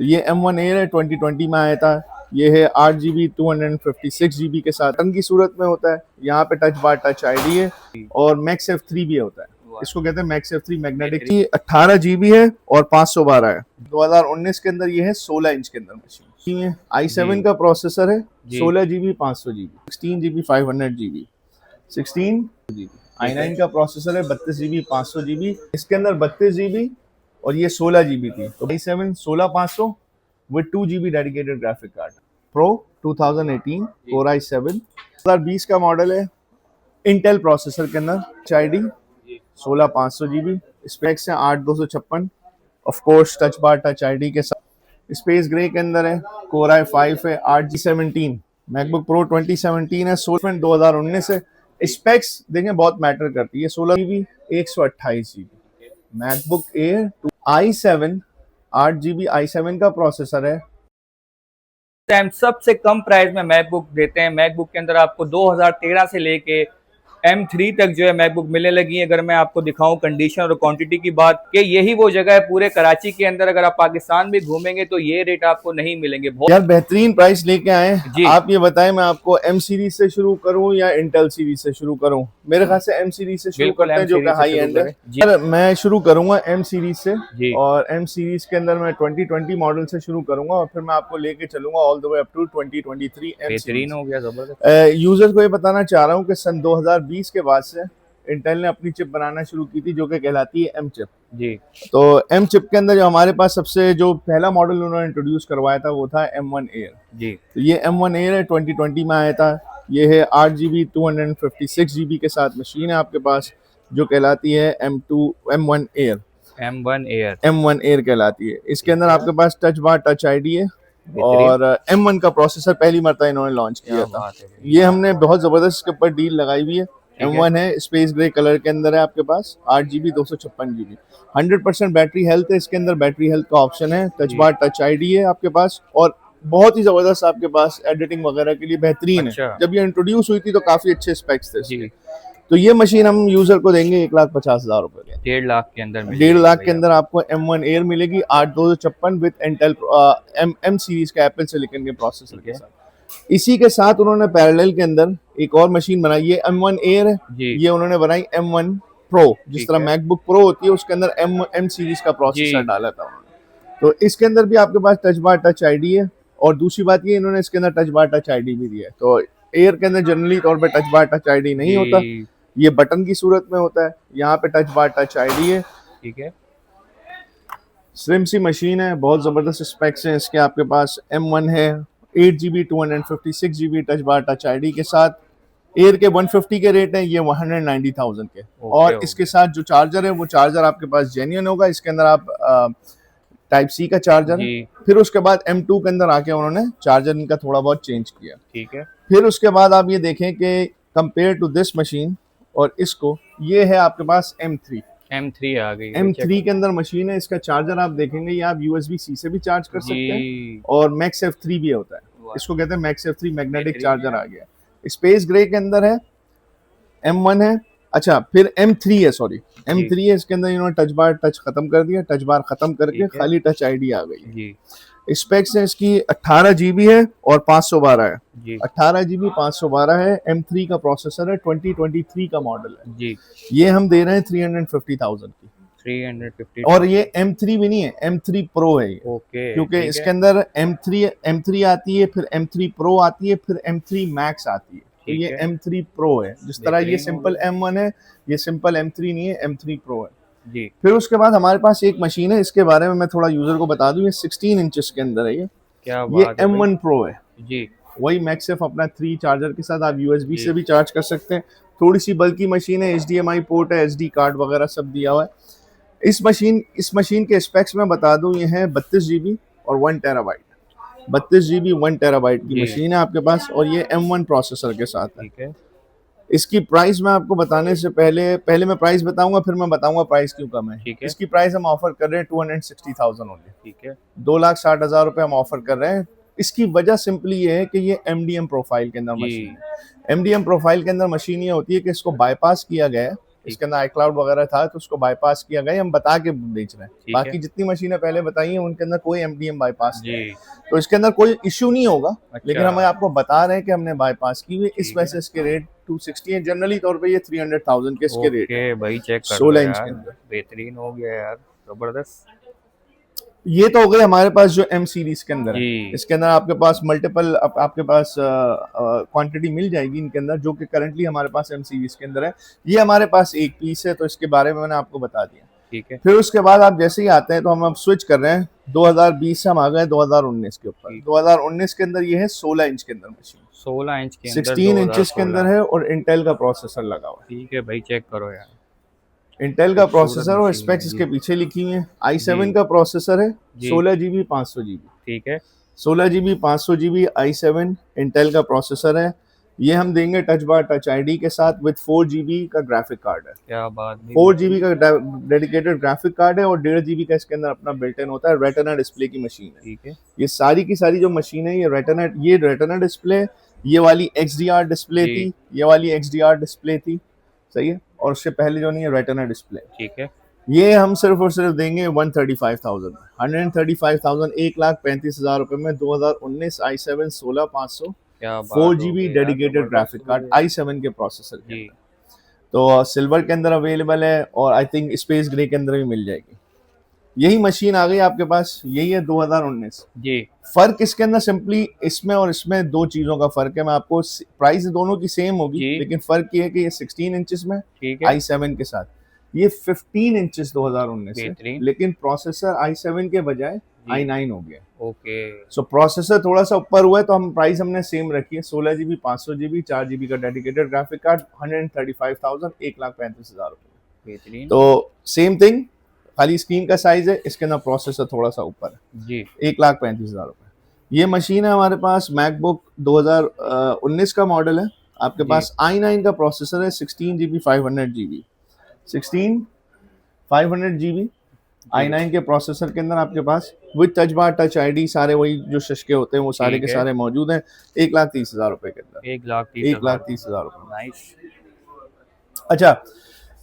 ये M1 Air है, 2020 में आया था। ये है 8 GB 256 GB के साथ टन की सूरत में होता है। यहाँ पे टच बार टच आईडी है और मैक्स F3 भी होता है। इसको कहते हैं मैक्स F3 मैग्नेटिक। 18 GB है और 512 है। 2019 के अंदर ये है 16 इंच के अंदर मशीन। i7 का प्रोसेसर है, 16 GB 500 GB, 16 GB 500 GB, 16 GB। i9 का प्रोसेसर है, 32 GB 500 GB। इसके अंदर 32 GB और ये 16 GB थी। तो i7 16500 with 2 GB dedicated graphic card pro 2018 Core i7 2020 का मॉडल है। इंटेल प्रोसेसर के अंदर HID 16500 GB। स्पेक्स है 8256, of course touch bar touch ID के साथ। स्पेस ग्रे के अंदर है। Core i5 है, 8G17। मैकबुक प्रो 2017 है, 16 2019 है। स्पेक्स देखें बहुत मैटर करती है। 16 GB 128 GB MacBook air. i7 8 GB i7 का प्रोसेसर है। सबसे कम प्राइस में मैकबुक देते हैं। मैकबुक के अंदर आपको 2013 से लेके M3 तक जो है मैकबुक मिलने लगी है। अगर मैं आपको दिखाऊं कंडीशन और क्वांटिटी की बात, कि यही वो जगह है पूरे कराची के अंदर, अगर आप पाकिस्तान भी घूमेंगे तो ये रेट आपको नहीं मिलेंगे। यार बेहतरीन प्राइस लेके आए जी। आप ये बताएं मैं आपको M सीरीज से शुरू करूं या इंटेल सीरीज से शुरू करूं? मेरे ख्याल से M सीरीज से शुरू करते हैं जो कि हाई एंड है। यार मैं शुरू करूंगा M सीरीज से जी। और M सीरीज के अंदर मैं 2020 मॉडल से शुरू करूंगा और फिर मैं आपको लेके चलूंगा all the way up to 2023। बेहतरीन हो गया, जबरदस्त। यूजर को ये बताना चाह रहा हूँ कि सन 2020 के बाद से इंटेल ने अपनी चिप बनाना शुरू की थी जो कि कहलाती है M चिप जी। तो M चिप के अंदर जो हमारे पास सबसे जो पहला मॉडल उन्होंने इंट्रोड्यूस करवाया था वो था M1 Air जी। तो ये M1 Air है, 2020 में आया था। ये है 8 GB 256 GB के साथ मशीन है आपके पास जो कहलाती है M1 Air। M1 Air कहलाती है। इसके अंदर आपके पास टच बार टच आईडी है और M1 का प्रोसेसर पहली मरतबा इन्होंने लॉन्च किया था। ये हमने बहुत जबरदस्त इसके ऊपर डील लगाई हुई है। M1 है, स्पेस ग्रे कलर के अंदर है आपके पास, 8 GB 256 GB, 100% बैटरी हेल्थ है। इसके अंदर बैटरी हेल्थ का ऑप्शन है, टच बार टच आईडी है आपके पास और बहुत ही जबरदस्त आपके पास एडिटिंग वगैरह के लिए बेहतरीन है। जब ये इंट्रोड्यूस हुई थी तो काफी अच्छे स्पेक्स थे इसके। तो ये मशीन हम यूजर को देंगे 1,50,000 रुपए के। 1.5 लाख के अंदर 1.5 लाख के अंदर आपको M1 Air मिलेगी 8256 विद इंटेल M सीरीज का एप्पल सिलिकॉन के प्रोसेसर के साथ। इसी के साथ उन्होंने पैरेलल के अंदर एक और मशीन बनाई है, M1 Air है, ये उन्होंने बनाई M1 Pro। जिस तरह मैकबुक प्रो होती है उसके अंदर M सीरीज का प्रोसेसर डाला था उन्होंने। तो इसके अंदर भी आपके पास टच बार टच आईडी है और दूसरी बात ये इन्होंने इसके अंदर टच बार टच आईडी भी दिया है। तो एयर के अंदर जनरली तौर पे टच बार टच आईडी नहीं होता, ये बटन की सूरत में होता है। यहाँ पे टच बार टच आईडी है, ठीक है। स्लिम सी मशीन है, बहुत जबरदस्त स्पेक्स हैं इसके आपके पास। M1 है, 8 GB 256 GB touch bar touch ID के साथ। एयर के 150 के रेट हैं, ये 190,000 के। और इसके साथ जो चार्जर है वो चार्जर आपके पास जेन्युइन होगा। इसके अंदर आप टाइप सी का चार्जर है। फिर उसके बाद M2 के अंदर आके उन्होंने चार्जर इनका थोड़ा बहुत चेंज किया, ठीक है। फिर उसके बाद आप ये देखें कि कंपेयर टू दिस मशीन और इसको, ये है आपके पास M3 आ गई। M3 के अंदर मशीन है। इसका चार्जर आप देखेंगे ये आप USB-C से भी चार्ज कर सकते हैं और मैक्स F3 भी होता है। इसको कहते हैं मैक्स F3 मैग्नेटिक चार्जर आ गया। स्पेस ग्रे के अंदर है, M1 है। अच्छा फिर M3 है, सॉरी M3 है। इसके अंदर इन्होंने टच बार टच खत्म कर दिया, टच बार खत्म करके खाली टच आईडी आ गई। स्पेक्स है इसकी 18 GB है और 512 है। 18 GB 512 है। M3 का प्रोसेसर है, 2023 का मॉडल है जी। ये हम दे रहे हैं 350,000 की। 350 और ये M3 भी नहीं है, M3 Pro है ये। क्योंकि इसके अंदर M3 आती है, फिर M3 Pro आती है, फिर M3 Max आती है। तो ये M3 Pro है। जिस तरह ये सिंपल M1 है, ये सिंपल M3 नहीं है, M3 Pro है जी। फिर उसके बाद हमारे पास एक मशीन है, इसके बारे में मैं थोड़ा यूजर को बता दूं। ये 16 इंचेस के अंदर है ये M1 Pro है जी। वही मैक्सफ अपना 3 चार्जर के साथ आप USB से भी चार्ज कर सकते हैं। थोड़ी सी बल्कि मशीन है, HDMI पोर्ट है, SD कार्ड वगैरह सब दिया हुआ है। इस मशीन के स्पेक्स में बता दूं, ये है 32 GB और 1 टेराबाइट। 32 GB 1 टेराबाइट की मशीन है आपके पास और ये M1 प्रोसेसर के साथ है। इसकी प्राइस मैं आपको बताने से पहले मैं प्राइस बताऊंगा, फिर मैं बताऊंगा प्राइस क्यों कम है। इसकी प्राइस हम ऑफर कर रहे हैं 260,000 ओनली, ठीक है। 2,60,000 रुपए हम ऑफर कर रहे हैं। इसकी वजह सिंपली ये है कि ये MDM प्रोफाइल के अंदर मशीन है। MDM प्रोफाइल के अंदर मशीन ये होती है कि इसको बाईपास किया गया है इसके अंदर iCloud वगैरह था तो उसको बाईपास किया गया, हम बता के बेच रहे हैं। ठीक बाकी है। जितनी मशीनें पहले बताई हैं उनके अंदर कोई MDM बाईपास नहीं है, जी। तो इसके अंदर कोई इश्यू नहीं होगा। लेकिन हम अच्छा, आपको बता रहे हैं कि हमने बाईपास की हुई, इस ठीक वजह है। से इसके रेट 260 है। जनरली तौर पे ये 300,000 के इसके रेट है ओके भाई, चेक कर लो 16 इंच के यार, अंदर। बेहतरीन हो गया यार, जबरदस्त। ये तो हो गए हमारे पास जो M सीरीज के अंदर है। जी। इसके अंदर आपके पास मल्टीपल आपके पास क्वांटिटी मिल जाएगी इनके अंदर, जो कि करंटली हमारे पास M सीरीज के अंदर है। ये हमारे पास एक पीस है, तो इसके बारे में मैंने आपको बता दिया। ठीक है। फिर उसके बाद आप जैसे ही आते हैं तो हम अब स्विच कर रहे हैं 2020 से हम आ गए 2019 के ऊपर। ठीक। 2019 के अंदर ये है 16 इंच के अंदर मशीन, 16 इंच के अंदर 16 इंचेस के 2016। अंदर है और इंटेल का प्रोसेसर लगा हुआ ठीक है भाई, चेक करो यार, है। इंटेल का खूबसूरत प्रोसेसर और मशीन स्पेक्स है इसके जी। पीछे लिखी हुई है। जी। i7 का प्रोसेसर है, जी। 16 GB 500 GB। ठीक है। 16 GB 500 GB i7 इंटेल का प्रोसेसर है। ये हम देंगे टच बार टच आईडी के साथ विद 4 GB का ग्राफिक कार्ड है। क्या बात नहीं। 4 GB का डेडिकेटेड ग्राफिक कार्ड है और 1.5 GB का इसके अंदर अपना बिल्ट इन होता है। रेटिना डिस्प्ले की मशीन है। ठीक है। ये सारी की सारी जो मशीन है ये रेटिना डिस्प्ले, ये वाली XDR डिस्प्ले जी। थी, ये वाली XDR डिस्प्ले थी, सही है। और उससे पहले जो नहीं है रेटिना डिस्प्ले, ठीक है। ये हम सिर्फ और सिर्फ देंगे 135,000 में, 135,000, 1,35,000 रुपए में 2019 i7 16,500 क्या बात 4 हो GB गई यार, डेडिकेटेड जबरदस्त ग्राफिक हो कार्ड गया। i7 के प्रोसेसर के जी। अंदर। तो सिल्वर के अंदर अवेलेबल है और आई थिंक स्पेस ग्रे के अंदर भी मिल जाएगी। यही मशीन आ गई आपके पास, यही है 2019। जी। फर्क इसके अंदर सिंपली इसमें और इसमें दो चीजों का फर्क है। मैं आपको प्राइस दोनों की सेम होगी, जी। लेकिन फर्क ये है कि ये 16 इंचेस में ठीक है। i7 के साथ, ये 15 इंचेस 2019 है, बेहतरीन। लेकिन प्रोसेसर i7 के बजाय जी। i9 हो गया। ओके। सो प्रोसेसर थोड़ा सा ऊपर हुआ है, तो हम प्राइस हमने सेम रखी है 16 GB 500 GB 4 GB का डेडिकेटेड ग्राफिक कार्ड 135,000 1,35,000 रुपए। बेहतरीन। तो सेम थिंग, खाली स्क्रीन का साइज है, इसके अंदर प्रोसेसर थोड़ा सा ऊपर है। जी। 1,35,000 रुपए। ये मशीन है हमारे पास मैकबुक 2019 का मॉडल है। आपके जी। पास i9 का प्रोसेसर है 16 GB 500 GB 16 500 GB i9 के प्रोसेसर के अंदर आपके पास with touch bar touch ID सारे वही जो शशके होते हैं वो सारे ठीक के है। सारे मौजूद हैं। 1,30,000 रुपए के अंदर, 1,30,000। 1,30,000 रुपए। नाइस। अच्छा,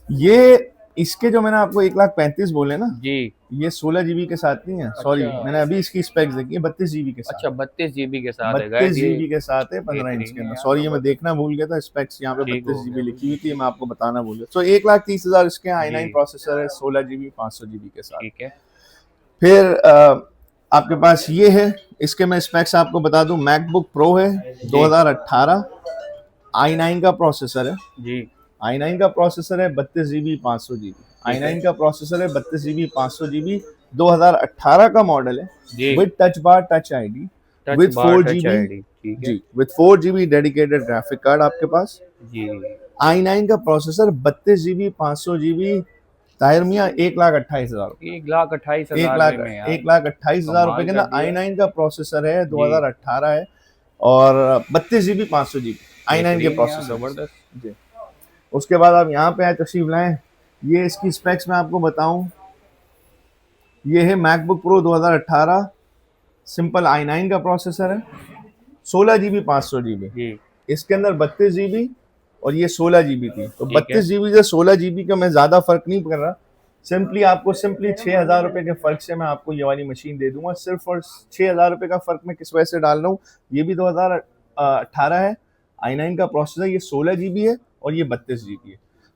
ये इसके जो मैंने आपको 1,35,000 बोले ना, जी। ये 16 GB के साथ नहीं है, सॉरी, अच्छा। मैंने अभी इसकी स्पेक्स देखी है 32 GB के साथ। अच्छा, 32 GB के साथ है 32 गाइस ये। GB के साथ है 15 इंच के बेहतरीन है अंदर। यार, सॉरी, ये मैं जबरदस्त। देखना भूल गया था, स्पेक्स यहाँ पे ठीक 32 हो GB गया। लिखी हुई थी, मैं आपको बताना भूल गया। तो 1,30,000 इसके i9 जी। प्रोसेसर है 16 GB 500 GB के साथ। ठीक है। फिर आपके पास ये है, इसके मैं स्पेक्स आपको बता दूं। मैकबुक प्रो है 2018, i9 का प्रोसेसर है। जी। i9 का प्रोसेसर है 32 GB 500 GB। i9 का प्रोसेसर है 32 GB 500 GB, 2018 का मॉडल है जी। With touch bar touch ID touch with bar 4 touch GB, ID. ठीक है। जी, with 4 GB dedicated graphic card आपके पास। जी। i9 का प्रोसेसर 32 GB 500 GB, ताहिर मियाँ 1,28,000 रुपए। 1,28,000 में यार, 1,28,000 रुपए कमाल के कर अंदर दिया। i9 का प्रोसेसर है, जी। 2018 है और 32 GB 500 GB i9 के बेहतरीन यार, प्रोसेसर जबरदस्त। जी। उसके बाद आप यहाँ पे आए, तशरीफ लाएं। ये इसकी स्पेक्स मैं आपको बताऊं, ये है मैकबुक प्रो 2018, सिंपल i9 का प्रोसेसर है, 16 GB 500 GB। जी। इसके अंदर 32 GB और ये 16 GB थी, तो ठीक है। 32 GB से 16 GB का मैं ज्यादा फर्क नहीं कर रहा। सिंपली 6,000 रुपए के फर्क से मैं आपको ये वाली मशीन दे दूंगा। सिर्फ और 6,000 रुपए का फर्क मैं किस वजह से डाल रहा हूँ, ये भी 2018 है, i9 का प्रोसेसर, ये 16 GB है और ये 32 GB है,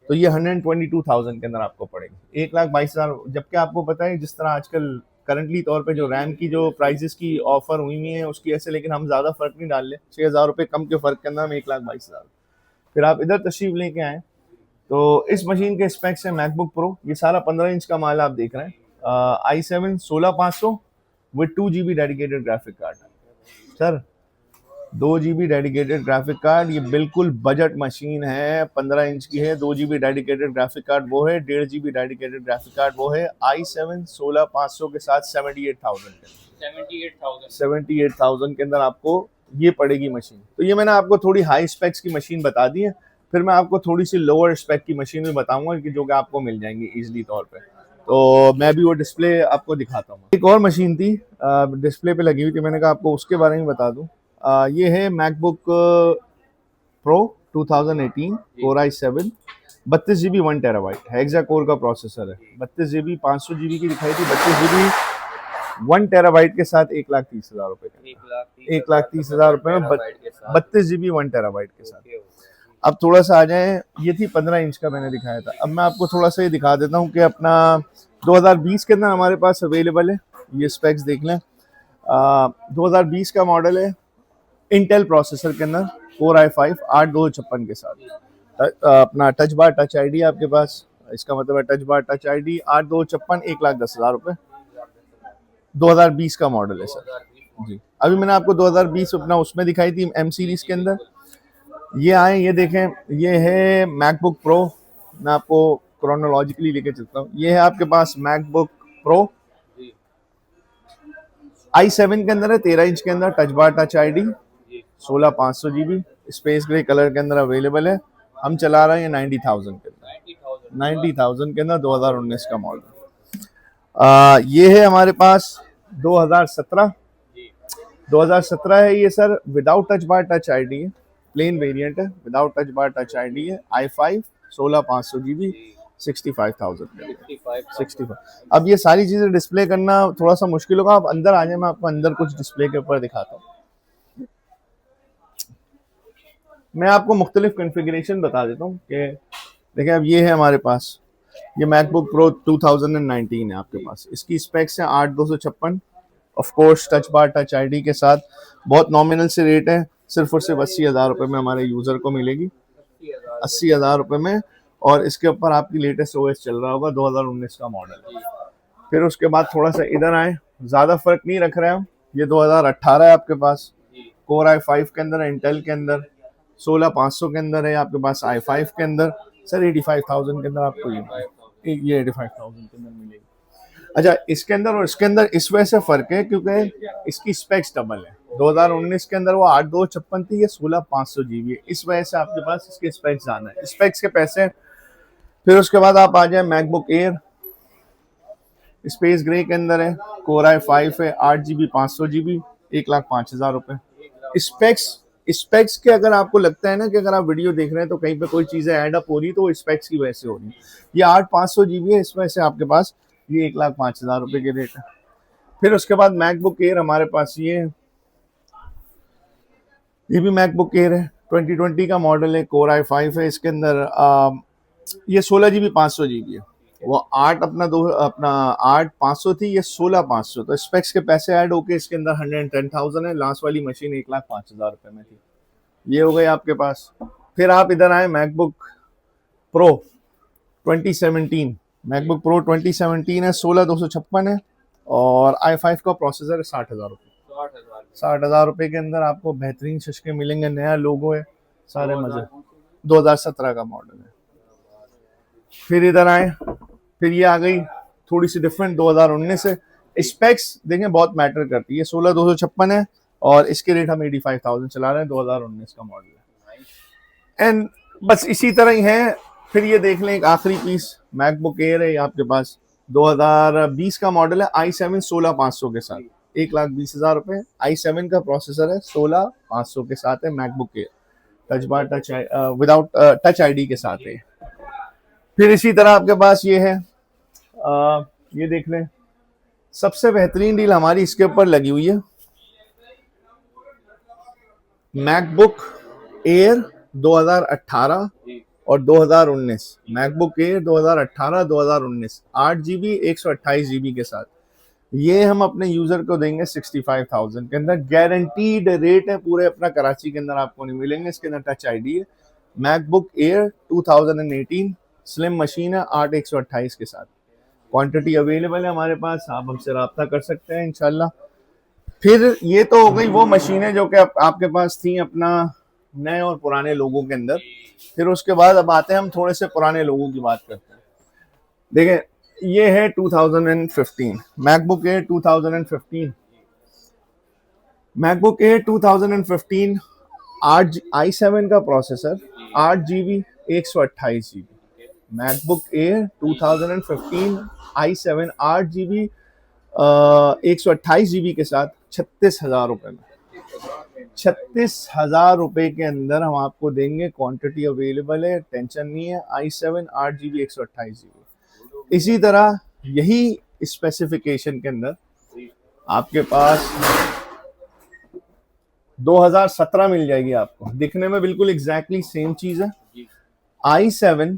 तो ये 122,000 के अंदर आपको पड़ेगी, 1,22,000। जबकि आपको पता है जिस तरह आजकल करंटली तौर पे जो रैम की जो प्राइसेस की ऑफर हुई हुई है उसकी ऐसे, लेकिन हम ज्यादा फर्क नहीं डाल ले, 6,000 रुपए कम के फर्क के अंदर हम 1,22,000। फिर आप इधर तशरीफ लेके आए तो इस मशीन के स्पेक्स है मैकबुक प्रो, ये सारा 15 इंच का माल आप देख रहे हैं। i7 16,500 with 2 GB dedicated graphic card. Sir 2 GB dedicated graphic card, ये बिल्कुल बजट मशीन है, 15 इंच की है। 2 GB डेडिकेटेड ग्राफिक कार्ड वो है, 1.5 GB डेडिकेटेड ग्राफिक कार्ड वो है। i7 16,500 के साथ 78,000 के अंदर आपको ये पड़ेगी मशीन। तो ये मैंने आपको थोड़ी हाई स्पेक्स की मशीन बता दी है, फिर मैं आपको थोड़ी सी लोअर स्पेक की मशीन भी बताऊंगा कि जो कि आपको मिल जाएंगी इजीली तौर पे। तो मैं भी वो डिस्प्ले आपको दिखाता हूँ। एक और मशीन थी डिस्प्ले पे लगी हुई थी, मैंने कहा आपको उसके बारे में बता दूं। ये है MacBook pro 2018 Core i7, 32 GB 1 TB hexa core का प्रोसेसर है। 32 GB 500 GB की दिखाई थी, 32 GB 1 TB के साथ 1,30,000 रुपए का, 1,30,000 रुपए में 32 GB 1 TB के साथ। अब थोड़ा सा आ जाए, ये थी 15 इंच का मैंने दिखाया था। अब मैं आपको थोड़ा सा ये दिखा देता हूँ कि अपना 2020 के अंदर हमारे पास अवेलेबल है, ये स्पेक्स देख लें। 2020 का मॉडल है, इंटेल प्रोसेसर के अंदर Core i5 8256 के साथ। अपना टच बार टच आईडी आपके पास, इसका मतलब है टच बार टच आईडी 8256, 1,10,000 रुपए। 2020 का मॉडल है सर जी। अभी मैंने आपको 2020 अपना उसमें दिखाई थी एम सीरीज के अंदर। ये आए, ये देखें, ये है मैकबुक प्रो। मैं आपको क्रोनोलॉजिकली लेके चलता हूँ। ये है आपके पास मैकबुक प्रो i7 के अंदर है, 13 इंच के अंदर, touch bar touch ID, 16,500 GB, space grey colour के अंदर अवेलेबल है। हम चला रहे हैं 90,000 के अंदर, 90,000 के अंदर 2019 का मॉडल। ये है हमारे पास 2017 है ये sir, without touch bar touch ID है, प्लेन वेरिएंट है, without touch bar touch ID है, i5 16,500 GB 65,000 65। अब ये सारी चीजें डिस्प्ले करना थोड़ा सा मुश्किल होगा, आप अंदर आ जाए, मैं आपको अंदर कुछ डिस्प्ले के ऊपर दिखाता हूँ। मैं आपको मुख्तलिफ कॉन्फ़िगरेशन बता देता हूँ कि देखिए, अब ये है हमारे पास, ये मैकबुक प्रो 2019 है आपके पास। इसकी स्पेक्स है 8,256, of course touch bar touch ID के साथ। बहुत नॉमिनल से रेट है, सिर्फ और सिर्फ 80,000 रुपये में हमारे यूज़र को मिलेगी, 80,000 रुपये में। और इसके ऊपर आपकी लेटेस्ट ओएस चल रहा होगा, 2019 का मॉडल। फिर उसके बाद थोड़ा सा इधर आए, ज़्यादा फर्क नहीं रख रहे हैं हम। ये 2018 है आपके पास, Core i5 के अंदर, इंटेल के अंदर, 16,500 के अंदर है आपके पास, i5 के अंदर सर 85,000 के अंदर आपको ये 85,000 के अंदर मिलेगी। अच्छा, इसके अंदर और इसके अंदर इस वजह से फर्क है क्योंकि इसकी स्पेक्स डबल है। 2019 के अंदर वो 8,256 थी, ये 16,500 GB है, इस वजह से आपके पास इसके स्पेक्स ज्यादा है, स्पेक्स के पैसे। फिर उसके बाद आप आ जाए मैकबुक एयर, स्पेस ग्रे के अंदर है, Core i5 है, 8 GB 500 GB, 1,05,000 रुपए। स्पेक्स के अगर आपको लगता है ना कि अगर आप वीडियो देख रहे हैं तो कहीं पे कोई चीजें ऐड अप हो रही, तो वो स्पेक्स की वजह से हो रही। ये 8,500 GB है, इस वजह से आपके पास ये 1,05,000 रुपए के रेट है। फिर उसके बाद मैकबुक एयर हमारे पास ये भी मैकबुक एयर है, 2020 का मॉडल है, Core i5 है, इसके अंदर ये 16 GB 500 GB है। वो 8,500 थी, ये 16,500, तो स्पेक्स के पैसे ऐड होके इसके अंदर 110,000 है। लास्ट वाली मशीन 1,05,000 रुपए में थी। ये हो गए आपके पास। फिर आप इधर आए, मैकबुक प्रो 2017, मैकबुक प्रो 2017 है, 16,256 है, और i5 का प्रोसेसर है, 60,000 रुपये। 60,000 रुपये के अंदर आपको बेहतरीन शशके मिलेंगे, नया लोगो है, सारे मजे। 2017 का मॉडल है। फिर इधर आए, फिर ये आ गई थोड़ी सी डिफरेंट, 2019 है। स्पेक्स देखें बहुत मैटर करती है, 16,256 है, और इसके रेट हम 85,000 चला रहे हैं, 2019 का मॉडल है। एंड बस इसी तरह ही है। फिर ये देख लें, एक आखिरी पीस मैकबुक एयर है आपके पास, 2020 का मॉडल है, i7 16,500 के साथ, 1,20,000 रुपये। i7 का प्रोसेसर है, 16,500 के साथ है MacBook air, touch bar touch without touch ID के साथ है। फिर इसी तरह आपके पास ये है, ये देख लें, सबसे बेहतरीन डील हमारी इसके ऊपर लगी हुई है, मैकबुक एयर 2018 और 2019, मैकबुक एयर 2018 2019, 8 GB 128 GB के साथ। ये हम अपने यूजर को देंगे 65,000 के अंदर, गारंटीड रेट है, पूरे अपना कराची के अंदर आपको नहीं मिलेंगे। इसके अंदर टच आईडी है, मैकबुक एयर 2018, स्लिम मशीन है, 8 128 के साथ। क्वांटिटी अवेलेबल है हमारे पास, आप हमसे रब्ता कर सकते हैं इंशाल्लाह। फिर ये तो हो गई वो मशीनें जो कि आपके पास थी अपना नए और पुराने लोगों के अंदर। फिर उसके बाद अब आते हैं हम थोड़े से पुराने लोगों की बात करते हैं। देखें, ये है 2015 MacBook air 2015, MacBook air 2015, 8 i7 का processor, 8 GB 128 GB, MacBook air 2015 i7 8 GB 128 GB के साथ 36,000 रुपए में, 36,000 रुपए के अंदर हम आपको देंगे। क्वांटिटी अवेलेबल है, टेंशन नहीं है। i7 8GB 128GB। इसी तरह यही स्पेसिफिकेशन के अंदर आपके पास 2017 मिल जाएगी आपको, दिखने में बिल्कुल एग्जैक्टली सेम चीज है। i7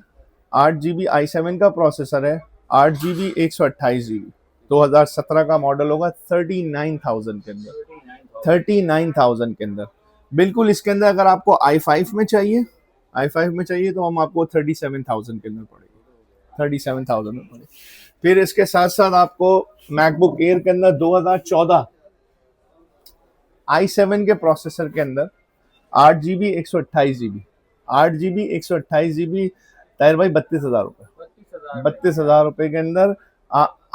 8GB i7 का प्रोसेसर है, 8GB 128GB, 2017 का मॉडल होगा, 39,000 के अंदर, 39,000 के अंदर बिल्कुल। इसके अंदर अगर आपको i5 में चाहिए, तो हम आपको 37,000 के अंदर पड़ेगी, 37,000 में पड़ेगी। फिर इसके साथ साथ आपको मैकबुक एयर के अंदर 2014 i7 के प्रोसेसर के अंदर 8GB 128GB, 8GB 128GB, Tahir भाई 32,000 रुपए, 32,000 रुपए के अंदर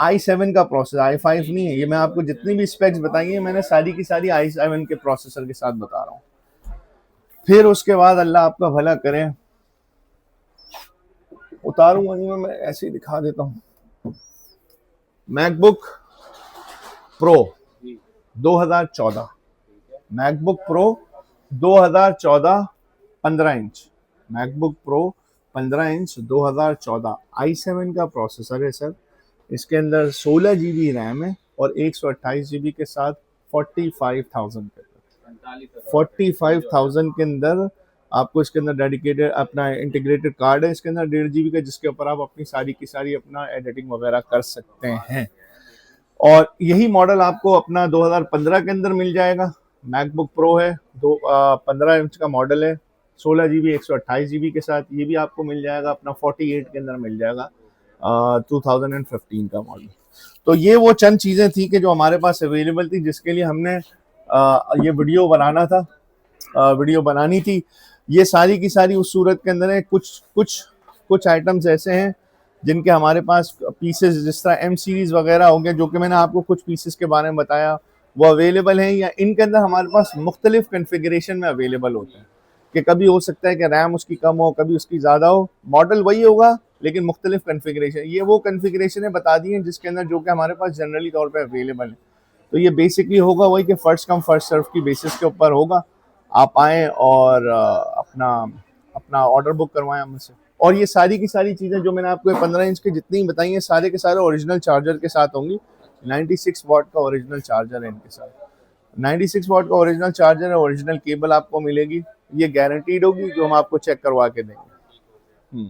i7 का प्रोसेसर, i5 नहीं है। ये मैं आपको जितनी भी स्पेक्स बताई है मैंने सारी की सारी i7 के प्रोसेसर के साथ बता रहा हूँ। फिर उसके बाद अल्लाह आपका भला करे, उतारूंगा नहीं मैं ऐसे ही दिखा देता हूँ। MacBook pro 2014, MacBook pro 2014 15 inch, MacBook pro 15 inch 2014, i7 का प्रोसेसर है सर। इसके अंदर 16GB रैम है और 128GB के साथ 45,000 के अंदर, 45,000 के अंदर आपको इसके अंदर डेडिकेटेड अपना इंटीग्रेटेड कार्ड है इसके अंदर 1.5GB का, जिसके ऊपर आप अपनी सारी की सारी अपना एडिटिंग वगैरह कर सकते हैं। और यही मॉडल आपको अपना 2015 के अंदर मिल जाएगा। मैकबुक प्रो है, 15 इंच का मॉडल है, 16GB 128GB के साथ, ये भी आपको मिल जाएगा अपना 48 के अंदर मिल जाएगा, 2015 का मॉडल। तो ये वो चंद चीज़ें थी कि जो हमारे पास अवेलेबल थी, जिसके लिए हमने ये वीडियो बनाना था, वीडियो बनानी थी। ये सारी की सारी उस सूरत के अंदर है। कुछ आइटम्स ऐसे हैं जिनके हमारे पास पीसेस, जिस तरह M सीरीज़ वगैरह हो गया, जो कि मैंने आपको कुछ पीसेस के बारे में बताया, वो अवेलेबल हैं। या इनके अंदर हमारे पास मुख्तलिफ कन्फिगरेशन में अवेलेबल होते हैं कि कभी हो सकता है कि रैम उसकी कम हो, कभी उसकी ज़्यादा हो, मॉडल वही होगा लेकिन मुख्तलिफ कन्फिगरेशन। ये वो कन्फिगरेशन बता दी हैं जिसके अंदर जो कि हमारे पास जनरली तौर पर अवेलेबल है। तो ये बेसिकली होगा वही कि फर्स्ट कम फर्स्ट सर्व की बेसिस के ऊपर होगा। आप आएँ और अपना ऑर्डर बुक करवाएं हमसे। और ये सारी की सारी चीज़ें जो मैंने आपको 15 इंच की जितनी बताई हैं, सारे के सारे ओरिजिनल चार्जर के साथ होंगी। 96 वाट का ओरिजिनल चार्जर है इनके साथ, 96 वाट का ओरिजिनल चार्जर है, ओरिजिनल केबल आपको मिलेगी, ये गारंटीड होगी, जो हम आपको चेक करवा के देंगे।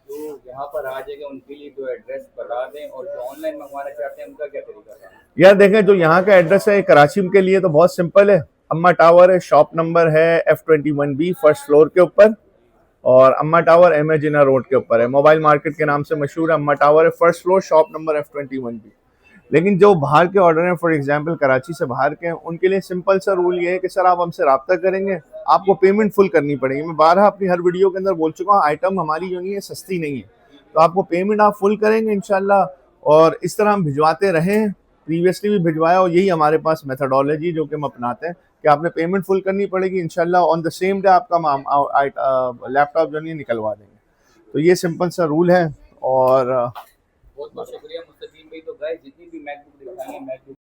जो यहाँ पर आ जाएगा उनके लिए जो एड्रेस बता दें, और जो ऑनलाइन मंगवाना चाहते हैं उनका क्या तरीका है? यार देखें, जो यहाँ का एड्रेस है कराची के लिए तो बहुत सिंपल है। अम्मा टावर है, शॉप नंबर है F21B, फर्स्ट फ्लोर के ऊपर, और Amma tower M A Jinnah road के ऊपर है, मोबाइल मार्केट के नाम से मशहूर है। अम्मा टावर है, first floor, shop number F21B। लेकिन जो बाहर के ऑर्डर हैं, फॉर एग्जांपल कराची से बाहर के हैं, उनके लिए सिंपल सा रूल ये है कि सर आप हमसे रब्ता करेंगे, आपको पेमेंट फुल करनी पड़ेगी। मैं बारहा अपनी हर वीडियो के अंदर बोल चुका हूँ, आइटम हमारी जो नहीं है सस्ती नहीं है, तो आपको पेमेंट आप फुल करेंगे इंशाल्लाह। और इस तरह हम भिजवाते रहें, प्रीवियसली भी भिजवाया, और यही हमारे पास मेथडोलॉजी जो कि हम अपनाते हैं कि आपने पेमेंट फुल करनी पड़ेगी इंशाल्लाह, ऑन द सेम डे आपका लैपटॉप जो नहीं निकलवा देंगे। तो ये सिंपल सा रूल है। और बहुत बहुत शुक्रिया मुस्तकीम भाई। तो गाइस जितनी भी मैकबुक दिखाई है, मैकबुक